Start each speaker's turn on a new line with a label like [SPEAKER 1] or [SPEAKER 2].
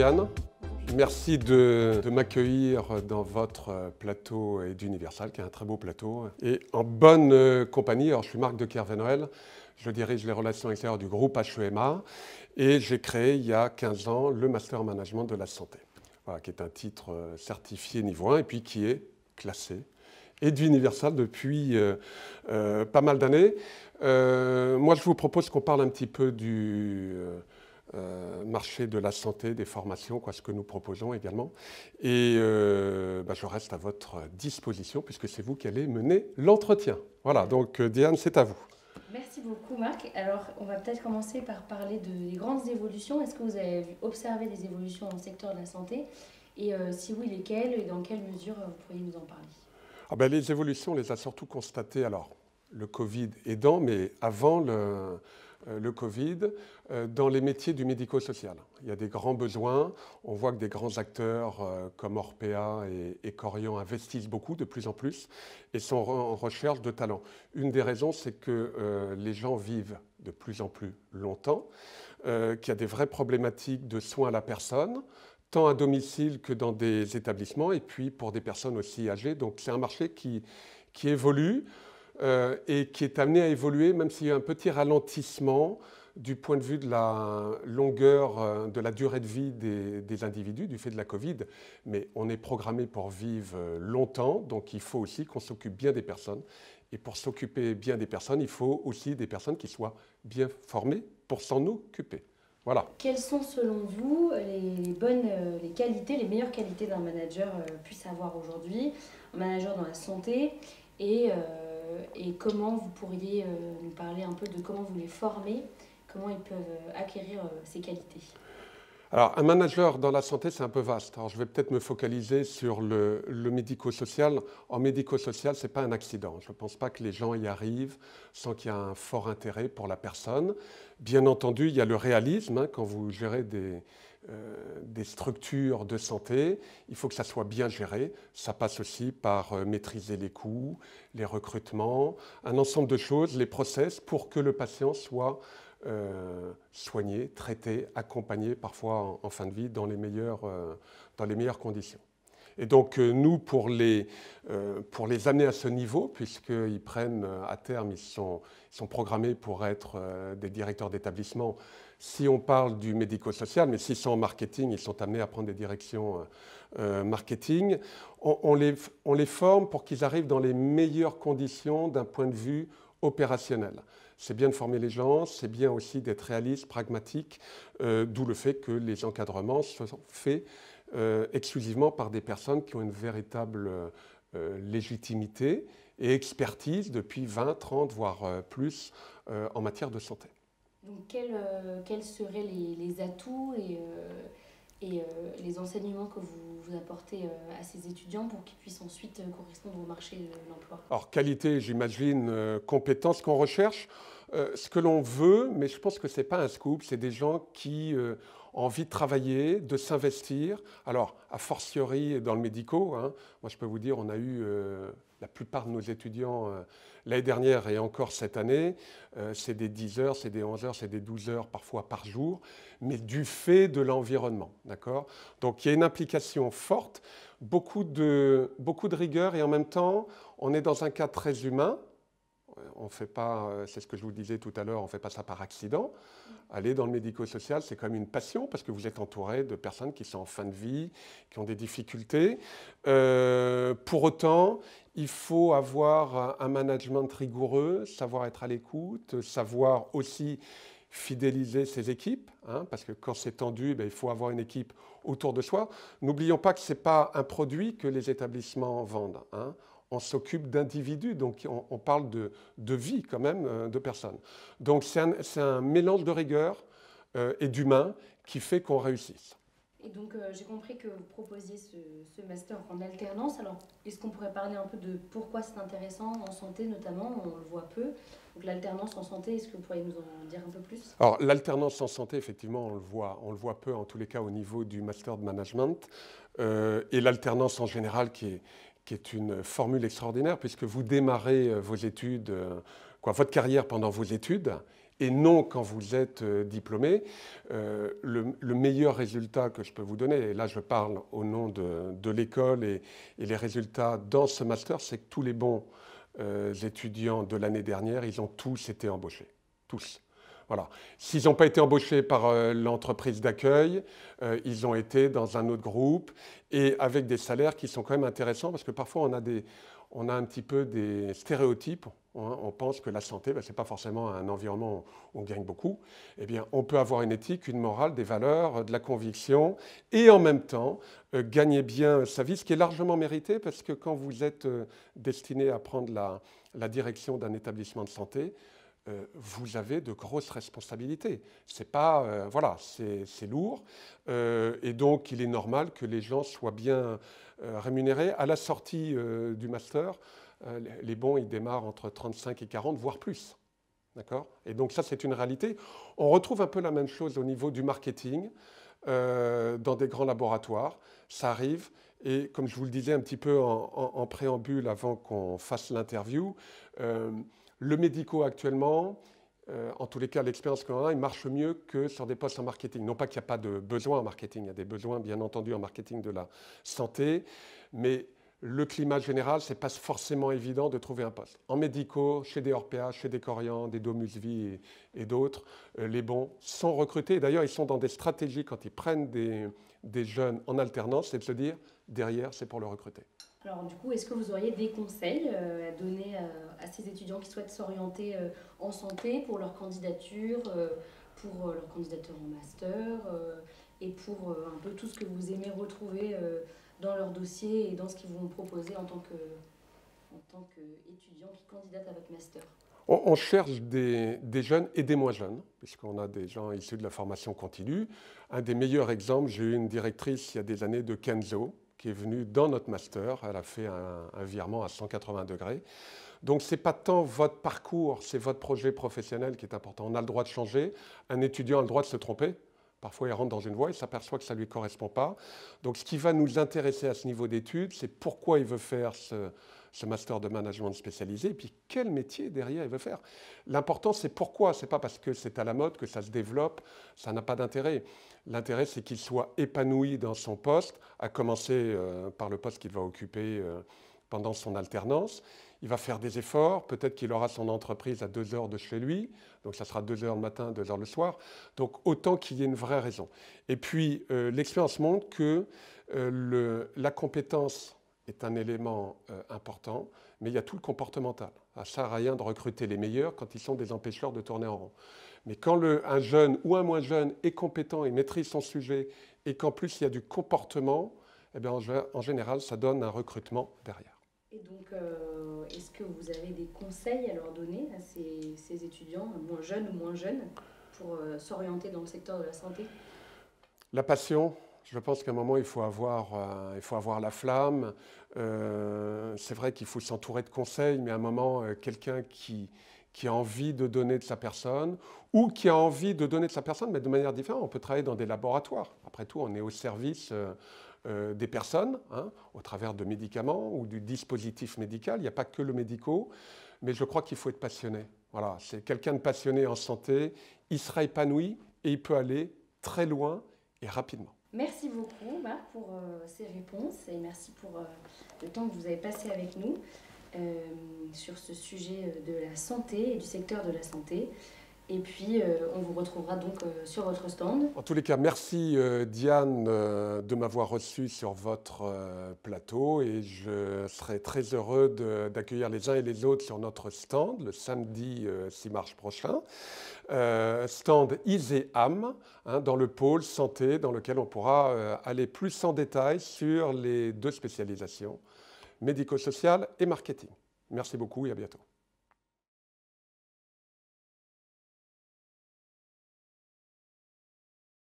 [SPEAKER 1] Diane. Merci de m'accueillir dans votre plateau d'Universal, qui est un très beau plateau. Et en bonne compagnie, alors je suis Marc de Kervenoël, je dirige les relations extérieures du groupe HEMA et j'ai créé il y a 15 ans le Master en Management de la Santé, voilà, qui est un titre certifié niveau 1 et puis qui est classé et d'Universal depuis pas mal d'années. Moi, je vous propose qu'on parle un petit peu du marché de la santé, des formations, ce que nous proposons également. Et je reste à votre disposition puisque c'est vous qui allez mener l'entretien. Voilà, donc Diane, c'est à vous.
[SPEAKER 2] Merci beaucoup Marc. Alors on va peut-être commencer par parler des grandes évolutions. Est-ce que vous avez observé des évolutions dans le secteur de la santé? Et si oui, lesquelles et dans quelle mesure vous pourriez nous en parler?
[SPEAKER 1] Les évolutions, on les a surtout constatées, alors le Covid aidant, mais avant le Covid, dans les métiers du médico-social. Il y a des grands besoins. On voit que des grands acteurs comme Orpea et Corian investissent beaucoup, de plus en plus, et sont en recherche de talents. Une des raisons, c'est que les gens vivent de plus en plus longtemps, qu'il y a des vraies problématiques de soins à la personne, tant à domicile que dans des établissements, et puis pour des personnes aussi âgées. Donc c'est un marché qui évolue. Et qui est amené à évoluer, même s'il y a un petit ralentissement du point de vue de la longueur, de la durée de vie des individus du fait de la Covid. Mais on est programmé pour vivre longtemps, donc il faut aussi qu'on s'occupe bien des personnes. Et pour s'occuper bien des personnes, il faut aussi des personnes qui soient bien formées pour s'en occuper. Voilà.
[SPEAKER 2] Quelles sont selon vous les qualités, les meilleures qualités d'un manager puisse avoir aujourd'hui, un manager dans la santé et comment vous pourriez nous parler un peu de comment vous les formez, comment ils peuvent acquérir ces qualités?
[SPEAKER 1] Alors, un manager dans la santé, c'est un peu vaste. Alors, je vais peut-être me focaliser sur le médico-social. En médico-social, ce n'est pas un accident. Je ne pense pas que les gens y arrivent sans qu'il y ait un fort intérêt pour la personne. Bien entendu, il y a le réalisme. Quand vous gérez des structures de santé, il faut que ça soit bien géré. Ça passe aussi par maîtriser les coûts, les recrutements, un ensemble de choses, les process pour que le patient soit soigné, traité, accompagné parfois en fin de vie dans les meilleures conditions. Et donc nous, pour les amener à ce niveau, puisqu'ils prennent à terme, ils sont programmés pour être des directeurs d'établissement, si on parle du médico-social, mais s'ils sont en marketing, ils sont amenés à prendre des directions marketing, on les forme pour qu'ils arrivent dans les meilleures conditions d'un point de vue opérationnel. C'est bien de former les gens, c'est bien aussi d'être réaliste, pragmatique, d'où le fait que les encadrements sont faits exclusivement par des personnes qui ont une véritable légitimité et expertise depuis 20, 30, voire plus en matière de santé.
[SPEAKER 2] Donc quels seraient les atouts et les enseignements que vous apportez à ces étudiants pour qu'ils puissent ensuite correspondre au marché de l'emploi?
[SPEAKER 1] Alors, qualité, j'imagine, compétences qu'on recherche, ce que l'on veut, mais je pense que ce n'est pas un scoop, c'est des gens qui ont envie de travailler, de s'investir. Alors, a fortiori dans le médico, moi je peux vous dire, on a eu la plupart de nos étudiants l'année dernière et encore cette année, c'est des 10 heures, c'est des 11 heures, c'est des 12 heures parfois par jour, mais du fait de l'environnement, d'accord? Donc il y a une implication forte, beaucoup de rigueur et en même temps, on est dans un cadre très humain. On fait pas, c'est ce que je vous disais tout à l'heure, on ne fait pas ça par accident. Aller dans le médico-social, c'est comme une passion parce que vous êtes entouré de personnes qui sont en fin de vie, qui ont des difficultés. Pour autant, il faut avoir un management rigoureux, savoir être à l'écoute, savoir aussi fidéliser ses équipes, parce que quand c'est tendu, il faut avoir une équipe autour de soi. N'oublions pas que ce n'est pas un produit que les établissements vendent. On s'occupe d'individus, donc on parle de vie quand même, de personnes. Donc c'est un mélange de rigueur et d'humain qui fait qu'on réussisse.
[SPEAKER 2] Et donc j'ai compris que vous proposiez ce master en alternance. Alors est-ce qu'on pourrait parler un peu de pourquoi c'est intéressant en santé notamment? On le voit peu. Donc l'alternance en santé, est-ce que vous pourriez nous en dire un peu plus?
[SPEAKER 1] Alors l'alternance en santé, effectivement, on le voit peu, en tous les cas au niveau du master de management. Et l'alternance en général qui est une formule extraordinaire puisque vous démarrez vos études, votre carrière pendant vos études, et non quand vous êtes diplômé. Le meilleur résultat que je peux vous donner, et là je parle au nom de l'école et les résultats dans ce master, c'est que tous les bons étudiants de l'année dernière, ils ont tous été embauchés. Tous. Voilà. S'ils n'ont pas été embauchés par l'entreprise d'accueil, ils ont été dans un autre groupe et avec des salaires qui sont quand même intéressants parce que parfois on a un petit peu des stéréotypes. On pense que la santé, ce n'est pas forcément un environnement où on gagne beaucoup. Eh bien, on peut avoir une éthique, une morale, des valeurs, de la conviction et en même temps gagner bien sa vie, ce qui est largement mérité parce que quand vous êtes destiné à prendre la direction d'un établissement de santé, vous avez de grosses responsabilités. C'est pas, voilà, c'est lourd. Et donc, il est normal que les gens soient bien rémunérés. À la sortie du master, les bons, ils démarrent entre 35 et 40, voire plus. D'accord ? Et donc, ça, c'est une réalité. On retrouve un peu la même chose au niveau du marketing, dans des grands laboratoires. Ça arrive. Et comme je vous le disais un petit peu en préambule avant qu'on fasse l'interview, le médico actuellement, en tous les cas, l'expérience qu'on a, il marche mieux que sur des postes en marketing. Non pas qu'il n'y a pas de besoin en marketing, il y a des besoins bien entendu en marketing de la santé, mais le climat général, ce n'est pas forcément évident de trouver un poste. En médico, chez des Orpea, chez des Corian, des Domus Vie et d'autres, les bons sont recrutés. D'ailleurs, ils sont dans des stratégies quand ils prennent des jeunes en alternance, c'est de se dire, derrière, c'est pour le recruter.
[SPEAKER 2] Alors du coup, est-ce que vous auriez des conseils à donner à ces étudiants qui souhaitent s'orienter en santé pour leur candidature en master et pour un peu tout ce que vous aimez retrouver dans leur dossier et dans ce qu'ils vont proposer en tant qu'étudiant qui candidate à votre master?
[SPEAKER 1] On cherche des jeunes et des moins jeunes, puisqu'on a des gens issus de la formation continue. Un des meilleurs exemples, j'ai eu une directrice il y a des années de Kenzo, qui est venue dans notre master. Elle a fait un virement à 180 degrés. Donc, ce n'est pas tant votre parcours, c'est votre projet professionnel qui est important. On a le droit de changer. Un étudiant a le droit de se tromper. Parfois, il rentre dans une voie et s'aperçoit que ça ne lui correspond pas. Donc, ce qui va nous intéresser à ce niveau d'études, c'est pourquoi il veut faire ce master de management spécialisé et puis quel métier derrière il veut faire. L'important, c'est pourquoi. Ce n'est pas parce que c'est à la mode que ça se développe. Ça n'a pas d'intérêt. L'intérêt, c'est qu'il soit épanoui dans son poste, à commencer par le poste qu'il va occuper pendant son alternance. Il va faire des efforts, peut-être qu'il aura son entreprise à 2 heures de chez lui, donc ça sera 2 heures le matin, 2 heures le soir. Donc autant qu'il y ait une vraie raison. Et puis l'expérience montre que la compétence est un élément important, mais il y a tout le comportemental. Ça ne sert à rien de recruter les meilleurs quand ils sont des empêcheurs de tourner en rond. Mais quand un jeune ou un moins jeune est compétent et maîtrise son sujet, et qu'en plus il y a du comportement, eh bien, en général, ça donne un recrutement derrière.
[SPEAKER 2] Et donc, est-ce que vous avez des conseils à leur donner à ces étudiants, moins jeunes ou moins jeunes, pour s'orienter dans le secteur de la santé?
[SPEAKER 1] La passion. Je pense qu'à un moment, il faut avoir la flamme. C'est vrai qu'il faut s'entourer de conseils, mais à un moment, quelqu'un qui a envie de donner de sa personne ou qui a envie de donner de sa personne, mais de manière différente. On peut travailler dans des laboratoires. Après tout, on est au service des personnes, hein, au travers de médicaments ou du dispositif médical. Il n'y a pas que le médico, mais je crois qu'il faut être passionné. Voilà, c'est quelqu'un de passionné en santé, il sera épanoui et il peut aller très loin et rapidement.
[SPEAKER 2] Merci beaucoup, Marc, pour ces réponses et merci pour le temps que vous avez passé avec nous sur ce sujet de la santé et du secteur de la santé. Et puis, on vous retrouvera donc sur votre stand.
[SPEAKER 1] En tous les cas, merci Diane de m'avoir reçu sur votre plateau et je serai très heureux d'accueillir les uns et les autres sur notre stand le samedi 6 mars prochain. Stand ISEAM, hein, dans le pôle santé, dans lequel on pourra aller plus en détail sur les 2 spécialisations, médico-social et marketing. Merci beaucoup et à bientôt.